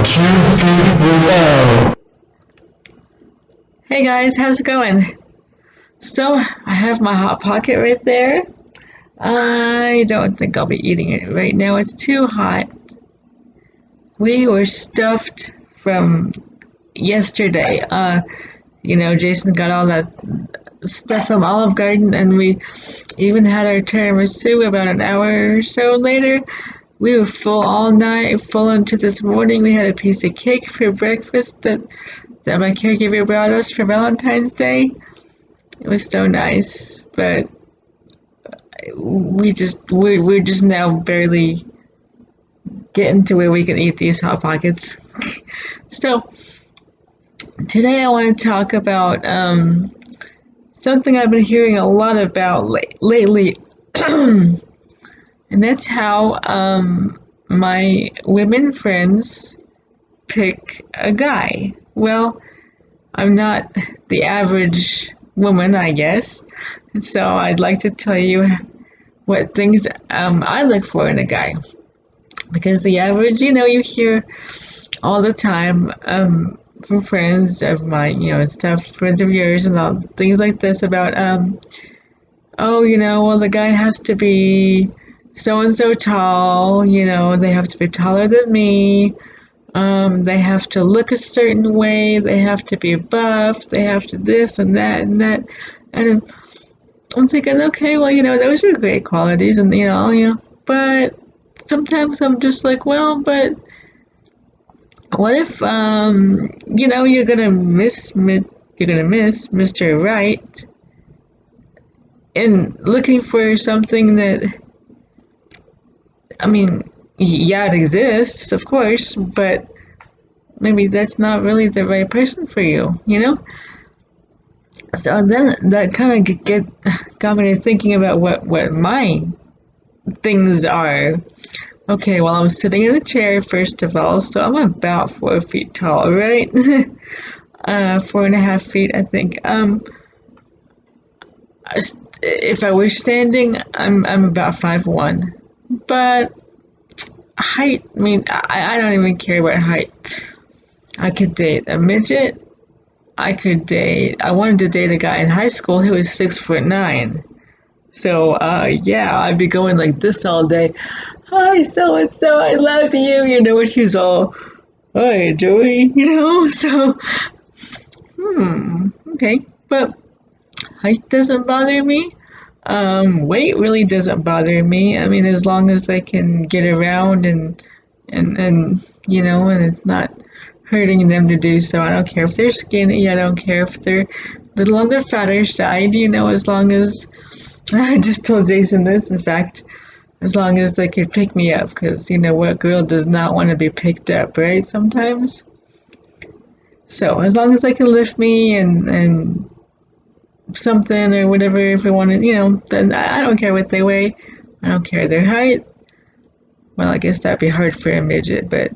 2 feet below. Hey guys, how's it going? So, I have my Hot Pocket right there. I don't think I'll be eating it right now. It's too hot. We were stuffed from yesterday. Jason got all that stuff from Olive Garden, and we even had our tiramisu about an hour or so later. We were full all night, full into this morning. We had a piece of cake for breakfast that my caregiver brought us for Valentine's Day. It was so nice, but we're just now barely getting to where we can eat these Hot Pockets. So today I want to talk about something I've been hearing a lot about lately, and that's how my women friends pick a guy. Well, I'm not the average woman, I guess. And so I'd like to tell you what things I look for in a guy. Because the average, you hear all the time from friends of mine, and stuff, friends of yours, and all things like this about, well, the guy has to be so and so tall, they have to be taller than me. They have to look a certain way. They have to be buff. They have to this and that and that. And I'm thinking, okay, well, those are great qualities, and but sometimes I'm just like, well, but what if you're gonna miss Mr. Right and looking for something that, I mean, yeah, it exists, of course, but maybe that's not really the right person for you, So then that kind of got me to thinking about what my things are. Okay, well, I'm sitting in a chair, first of all, so I'm about 4 feet tall, right? 4.5 feet, I think. If I were standing, I'm about 5'1". But height, I mean, I don't even care about height. I could date a midget. I wanted to date a guy in high school who was 6'9". So, yeah, I'd be going like this all day. Hi, so and so, I love you. And he's all, hi, Joey. So, okay. But height doesn't bother me. Weight really doesn't bother me. I mean, as long as I can get around and and it's not hurting them to do so. I don't care if they're skinny. I don't care if they're a little on the fatter side. As long as I just told Jason this. In fact, as long as they could pick me up, because what girl does not want to be picked up, right? Sometimes. So as long as they can lift me and something or whatever, if they want to, then I don't care what they weigh. I don't care their height. Well, I guess that'd be hard for a midget, but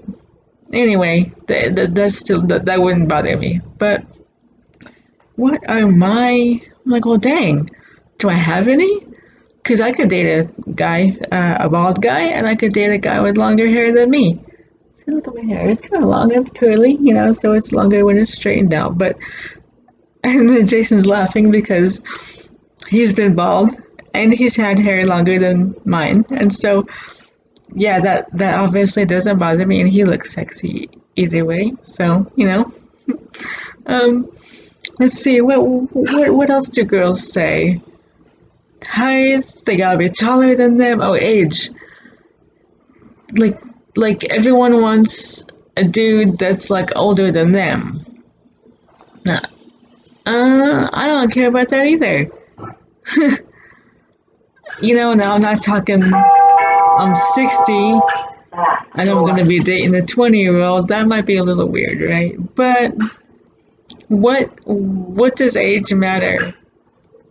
anyway, that wouldn't bother me. But what are my? I'm like, well, dang, do I have any? Because I could date a bald guy, and I could date a guy with longer hair than me. See, look at my hair. It's kind of long. It's curly, so it's longer when it's straightened out. But and then Jason's laughing because he's been bald and he's had hair longer than mine, and so yeah, that obviously doesn't bother me, and he looks sexy either way. So um, let's see, what else do girls say? Height, they gotta be taller than them. Oh, age. Like like everyone wants a dude that's like older than them. Nah. I don't care about that either. Now I'm not talking I'm 60 and I'm gonna be dating a 20-year-old. That might be a little weird, right? But what does age matter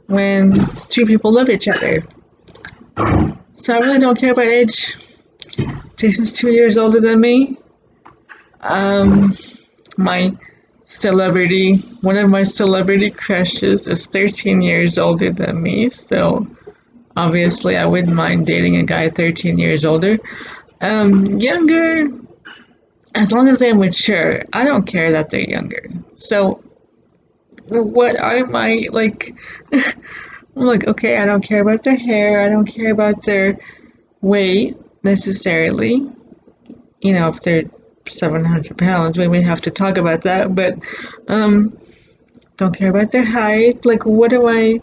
when two people love each other? So I really don't care about age. Jason's 2 years older than me. My one of my celebrity crushes is 13 years older than me, so obviously I wouldn't mind dating a guy 13 years older. Younger, as long as they're mature, I don't care that they're younger. So what are my like? I'm like, okay, I don't care about their hair. I don't care about their weight necessarily. You know, if they're 700 pounds, we may have to talk about that. But um, don't care about their height. Like, what do I?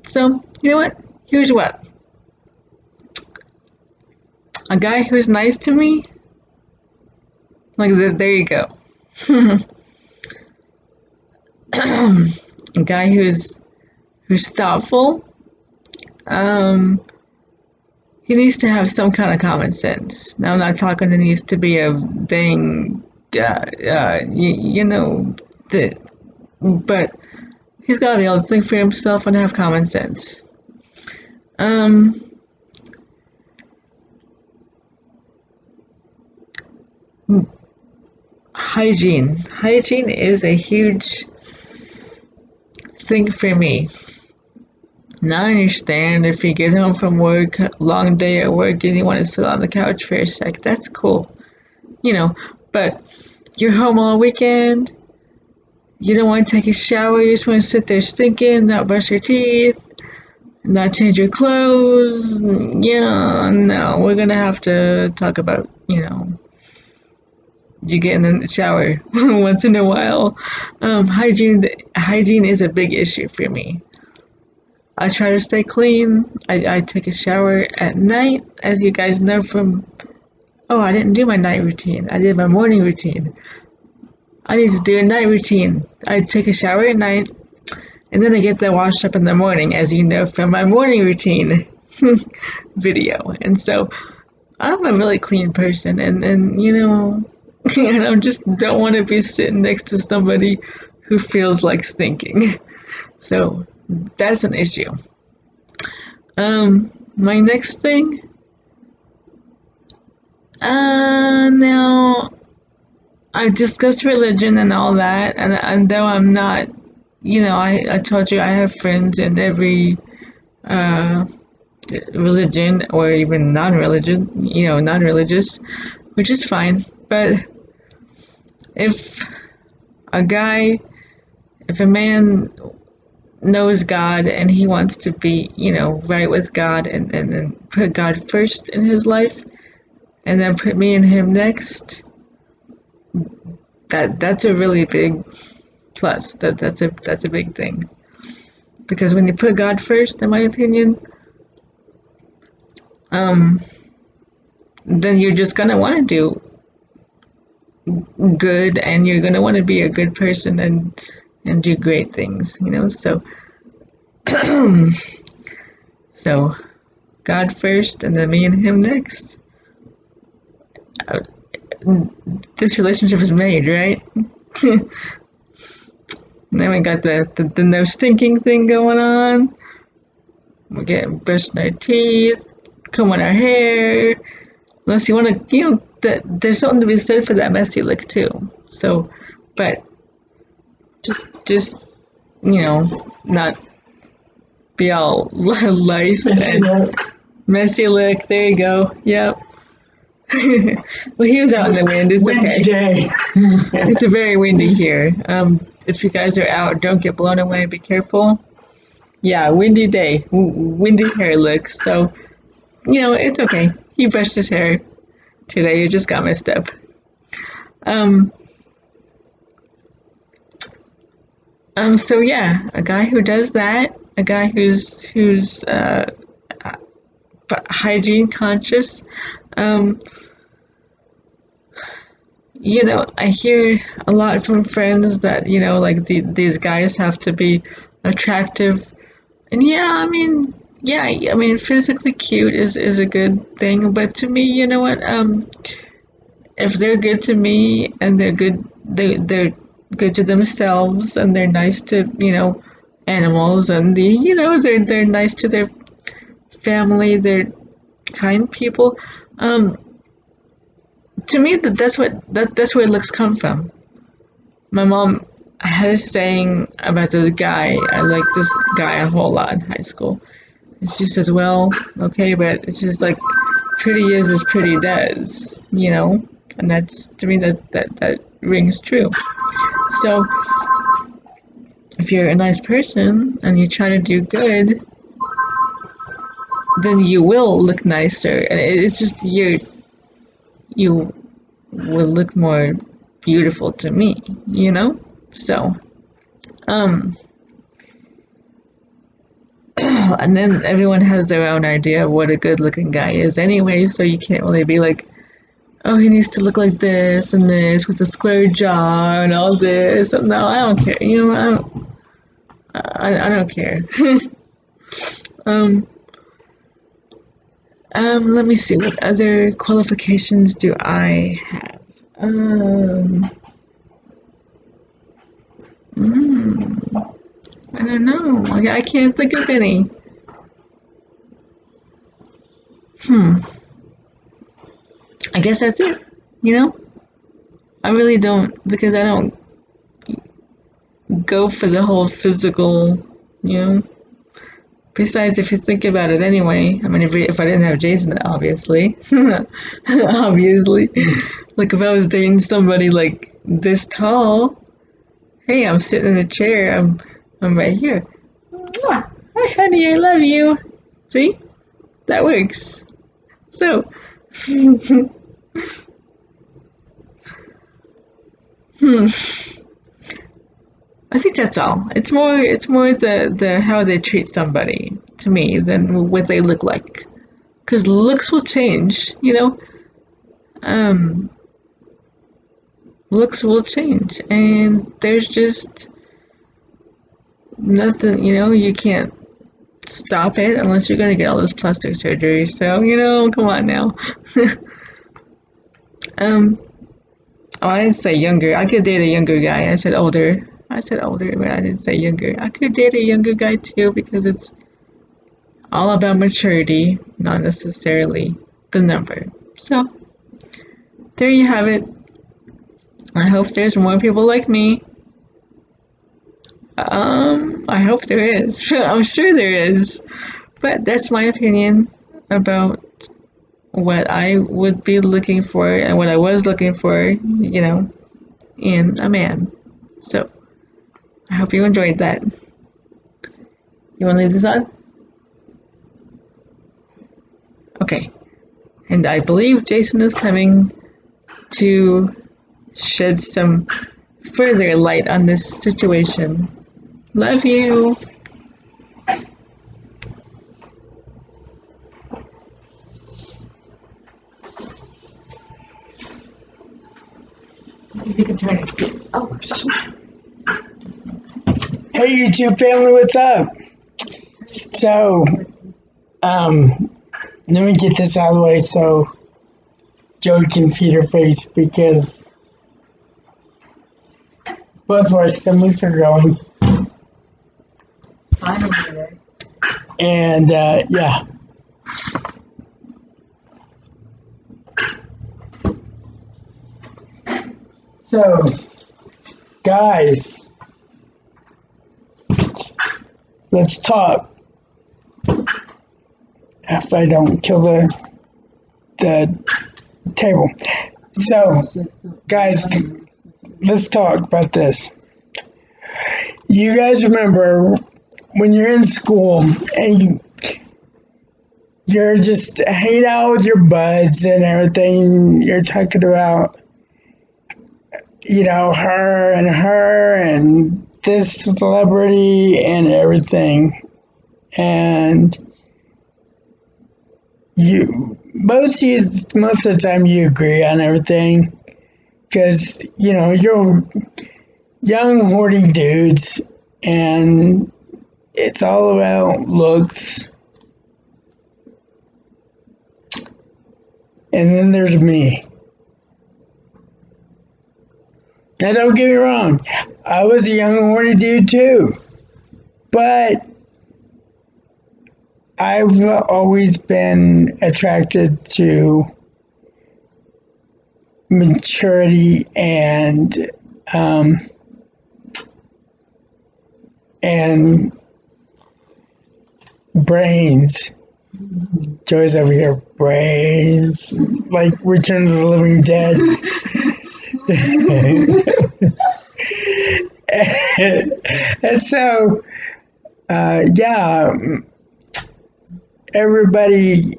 So you know what? Here's what: a guy who's nice to me. Like, there you go. A guy who's thoughtful. Um, he needs to have some kind of common sense. Now, I'm not talking. It needs to be a dang, you know, the, but he's got to be able to think for himself and have common sense. Um, hygiene. Hygiene is a huge thing for me. Now I understand if you get home from work, long day at work, and you want to sit on the couch for a sec, that's cool, you know. But you're home all weekend, you don't want to take a shower, you just want to sit there stinking, not brush your teeth, not change your clothes. Yeah, no, we're gonna have to talk about, you get in the shower once in a while. Hygiene is a big issue for me. I try to stay clean. I take a shower at night, as you guys know from. Oh, I didn't do my night routine. I did my morning routine. I need to do a night routine. I take a shower at night, and then I get that washed up in the morning, as you know from my morning routine video. And so I'm a really clean person, and and I just don't want to be sitting next to somebody who feels like stinking. So that's an issue. My next thing. Now I've discussed religion and all that, and though I'm not, I told you I have friends in every uh, religion or even non-religion, non-religious, which is fine. But if a guy, if a man knows God and he wants to be, right with God and put God first in his life and then put me and him next, that's a really big plus. That's a big thing. Because when you put God first, in my opinion, um, then you're just gonna want to do good, and you're gonna want to be a good person and do great things. So so God first, and then me and him next. Uh, this relationship is made, right? Then we got the no stinking thing going on. We're getting brushing our teeth, combing our hair. Unless you want to, there's something to be said for that messy look too. So, but just not be all lice and messy look. There you go. Yep. Well, he was out in the wind. It's okay. Day. It's a very windy here. If you guys are out, don't get blown away. Be careful. Yeah, windy day. Windy hair look. So, it's okay. He brushed his hair today. It just got messed up. Um, so yeah, a guy who does that, a guy who's hygiene conscious. Um, I hear a lot from friends that like these guys have to be attractive, and physically cute is a good thing, but to me, you know what? If they're good to me and they're good to themselves and they're nice to animals and they're nice to their family, they're kind people. To me, that's where looks come from. My mom had a saying about this guy. I like this guy a whole lot in high school. And she says, well, okay, but it's just like pretty is as pretty does, and that's to me that rings true. So if you're a nice person and you try to do good, then you will look nicer, and it's just you will look more beautiful to me, you know. So um and then everyone has their own idea of what a good looking guy is anyway, so you can't really be like, oh, he needs to look like this and this with a square jaw and all this. No, I don't care. You know, I don't care. um, let me see. What other qualifications do I have? I don't know. I can't think of any. I guess that's it. You know, I really don't, because I don't go for the whole physical. You know. Besides, if you think about it anyway, I mean, if I didn't have Jason, obviously, obviously, like if I was dating somebody like this tall, hey, I'm sitting in a chair, I'm right here. Mwah! Hi, honey, I love you. See, that works. So, I think that's all. It's more the how they treat somebody to me than what they look like. Because looks will change, you know. Um, looks will change, and there's just nothing, you know. You can't stop it unless you're gonna get all this plastic surgery. So, you know, come on now. um, oh, I didn't say younger. I could date a younger guy. I said older. I said older, but I didn't say younger. I could date a younger guy too because it's all about maturity, not necessarily the number. So, there you have it. I hope there's more people like me. I hope there is. I'm sure there is. But that's my opinion about what I would be looking for and what I was looking for, you know, in a man. So, I hope you enjoyed that. You want to leave this on? Okay. And I believe Jason is coming to shed some further light on this situation. Love you. You can turn it. Oh, shit. Hey, YouTube family, what's up? So, let me get this out of the way so Joey can feed her face because both of our stomachs are growing. Fine over there. And, yeah. So, guys, let's talk. If I don't kill the table. So, guys, let's talk about this. You guys remember when you're in school and you're just hanging out with your buds and everything, you're talking about, you know, her and this celebrity and everything. And most of the time you agree on everything because, you know, you're young, horny dudes and it's all about looks. And then there's me. Now, don't get me wrong, I was a young, horny dude too. But I've always been attracted to maturity and brains Joey's over here, brains, like Return of the Living Dead. And so, yeah, everybody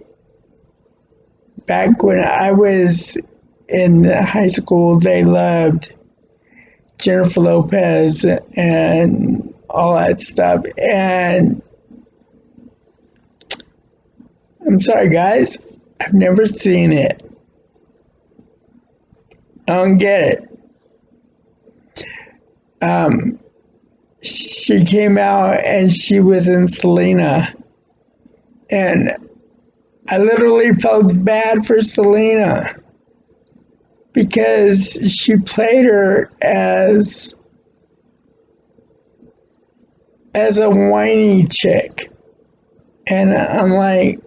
back when I was in high school, they loved Jennifer Lopez and all that stuff. And I'm sorry, guys, I've never seen it. I don't get it. She came out and she was in Selena, and I literally felt bad for Selena because she played her as a whiny chick, and I'm like,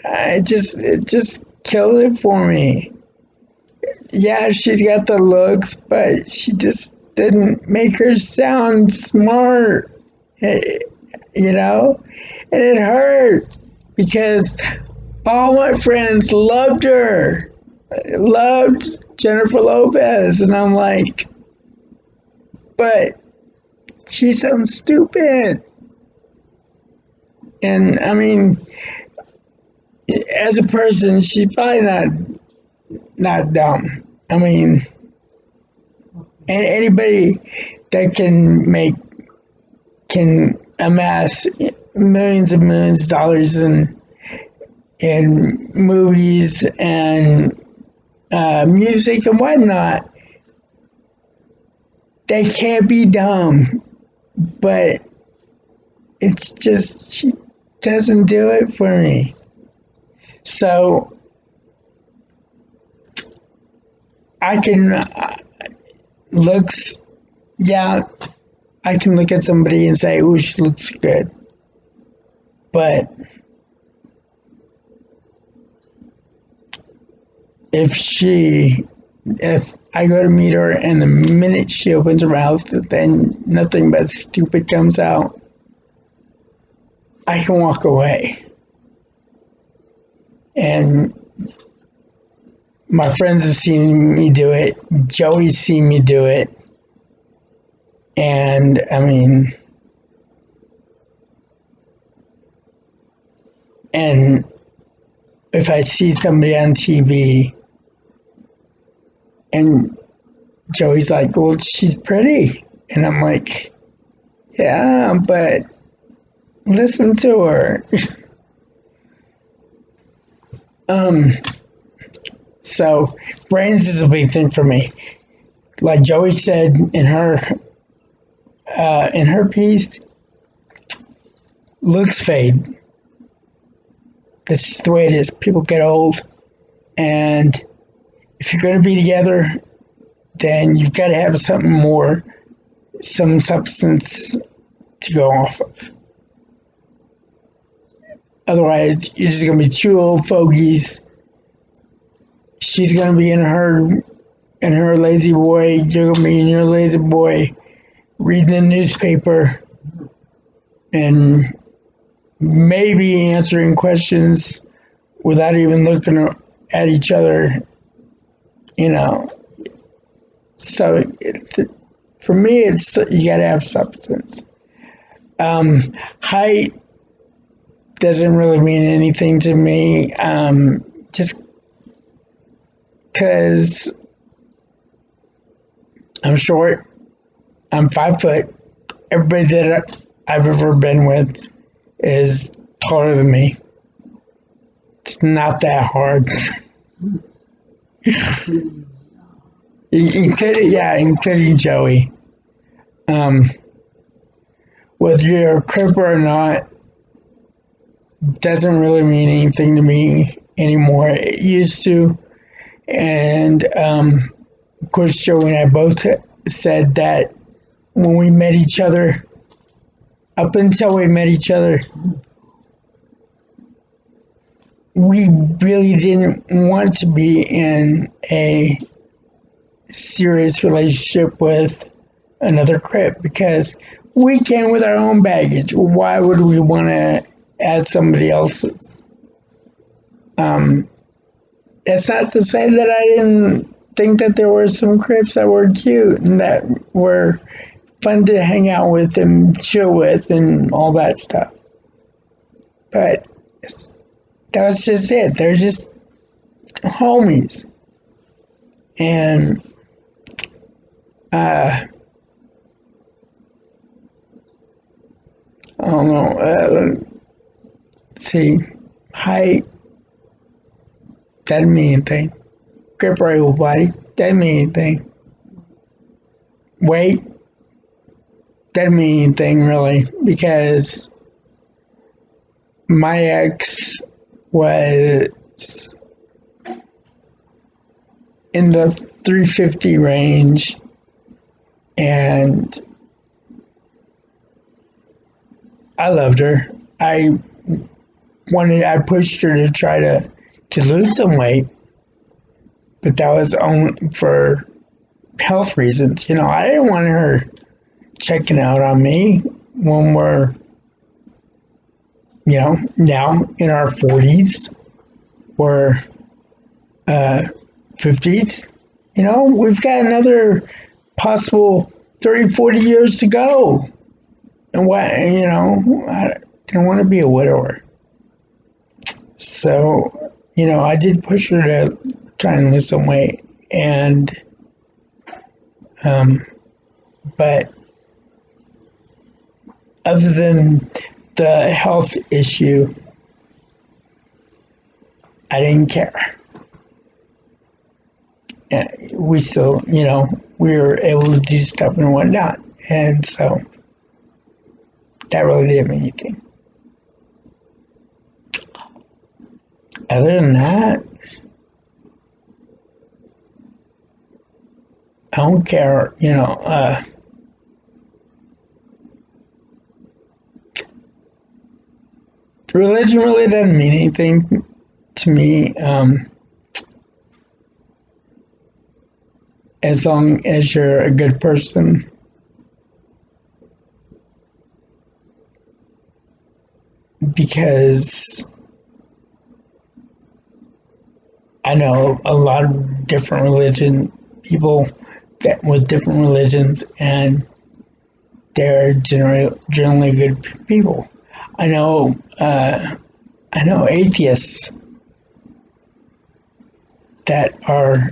it just killed it for me. Yeah, she's got the looks, but she just didn't make her sound smart, you know? And it hurt because all my friends loved her, loved Jennifer Lopez, and I'm like, but she sounds stupid. And I mean, as a person, she's probably not dumb. I mean, anybody that can amass millions and millions of dollars in movies and music and whatnot, they can't be dumb. But it's just she doesn't do it for me. So I can looks, yeah, I can look at somebody and say, "Ooh, she looks good," but if I go to meet her and the minute she opens her mouth, then nothing but stupid comes out, I can walk away. And my friends have seen me do it. Joey's seen me do it. And I mean, and if I see somebody on TV and Joey's like, "Well, she's pretty," and I'm like, "Yeah, but listen to her." So brains is a big thing for me. Like Joey said in her piece, looks fade. That's just the way it is. People get old, and if you're going to be together, then you've got to have something more, some substance to go off of. Otherwise, you're just going to be two old fogies. She's going to be in her lazy boy. You're going to be in your lazy boy, reading the newspaper, and maybe answering questions without even looking at each other, you know. So for me, it's you got to have substance. Height doesn't really mean anything to me. Just because I'm short, I'm 5 foot. Everybody that I've ever been with is taller than me. It's not that hard. Including Joey. Whether you're a cripper or not doesn't really mean anything to me anymore. It used to. And of course, Joey and I both said that when we met each other, up until we met each other, we really didn't want to be in a serious relationship with another crip because we came with our own baggage. Why would we want to as somebody else's. Um, it's not to say that I didn't think that there were some Crips that were cute and that were fun to hang out with and chill with and all that stuff. But that was just it. They're just homies. And I don't know. Let's see, height doesn't mean anything. Grip rifle body doesn't mean anything. Weight doesn't mean anything really because my ex was in the 350 range and I loved her. I pushed her to try to lose some weight, but that was only for health reasons. You know, I didn't want her checking out on me when we're, you know, now in our 40s or 50s. You know, we've got another possible 30, 40 years to go. And what, you know, I didn't want to be a widower. So, you know, I did push her to try and lose some weight. And, but other than the health issue, I didn't care. And we still, you know, we were able to do stuff and whatnot. And so that really didn't mean anything. Other than that, I don't care, you know, religion really doesn't mean anything to me, as long as you're a good person. Because I know a lot of different people that with different religions, and they're generally good people. I know atheists that are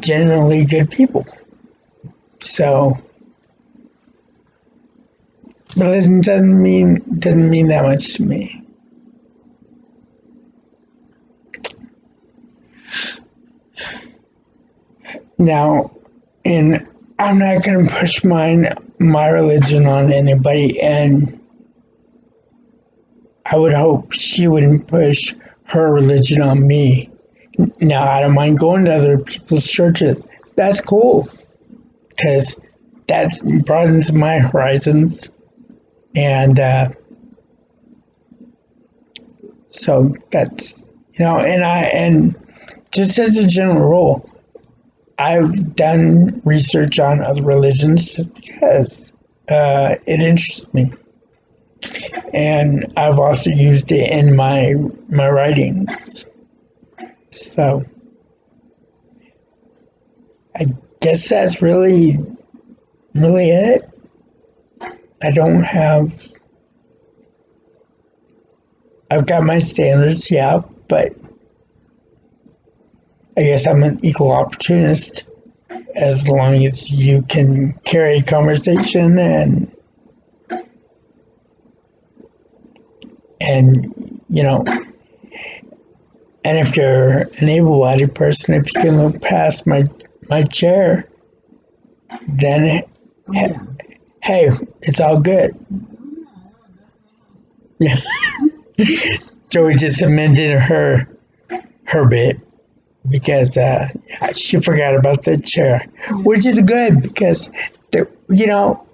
generally good people. So religion doesn't mean that much to me. Now, and I'm not going to push my religion on anybody, and I would hope she wouldn't push her religion on me. Now, I don't mind going to other people's churches. That's cool, because that broadens my horizons, and so that's, you know, and just as a general rule, I've done research on other religions just because it interests me, and I've also used it in my writings. So I guess that's really it. I've got my standards, yeah, but I guess I'm an equal opportunist as long as you can carry a conversation and you know, and if you're an able-bodied person, if you can look past my chair, then hey, it's all good. Yeah. Joey just amended her bit because she forgot about the chair, which is good because you know,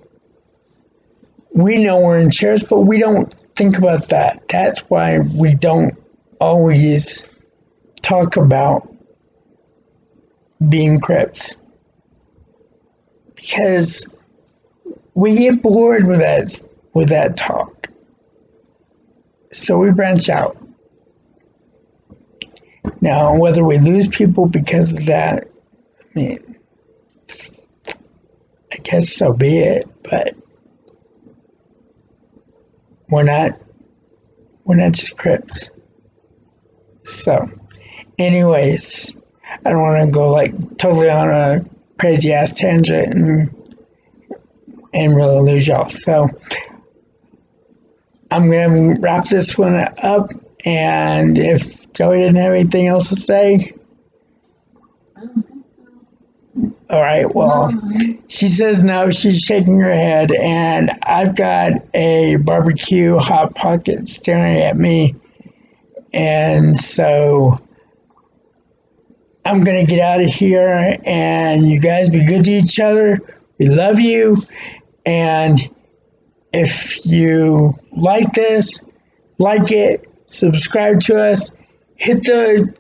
we know we're in chairs, but we don't think about that. That's why we don't always talk about being Crips, because we get bored with that talk. So we branch out. Now, whether we lose people because of that, I mean, I guess so be it. But we're not just Crips. So, anyways, I don't want to go like totally on a crazy ass tangent and really lose y'all. So I'm gonna wrap this one up, and if Joey didn't have anything else to say, I don't think so. all right, well, she says no, she's shaking her head, and I've got a barbecue hot pocket staring at me, and so I'm gonna get out of here, and you guys be good to each other. We love you, and if you like this, like it, subscribe to us, hit the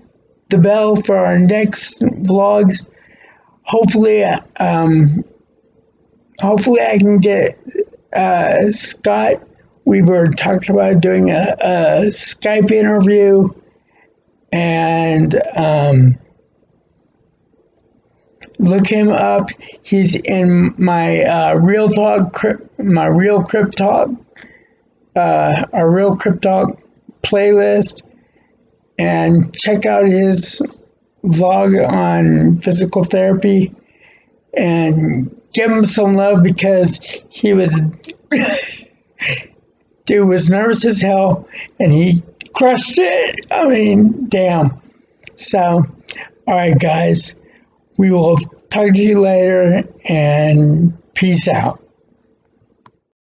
bell for our next vlogs. Hopefully, hopefully I can get Scott. We were talking about doing a Skype interview, and look him up. He's in my Real Crip Talk, our Real Crip Talk playlist, and check out his vlog on physical therapy and give him some love because he was dude was nervous as hell and he crushed it. I mean, damn. So, all right, guys, we will talk to you later and peace out.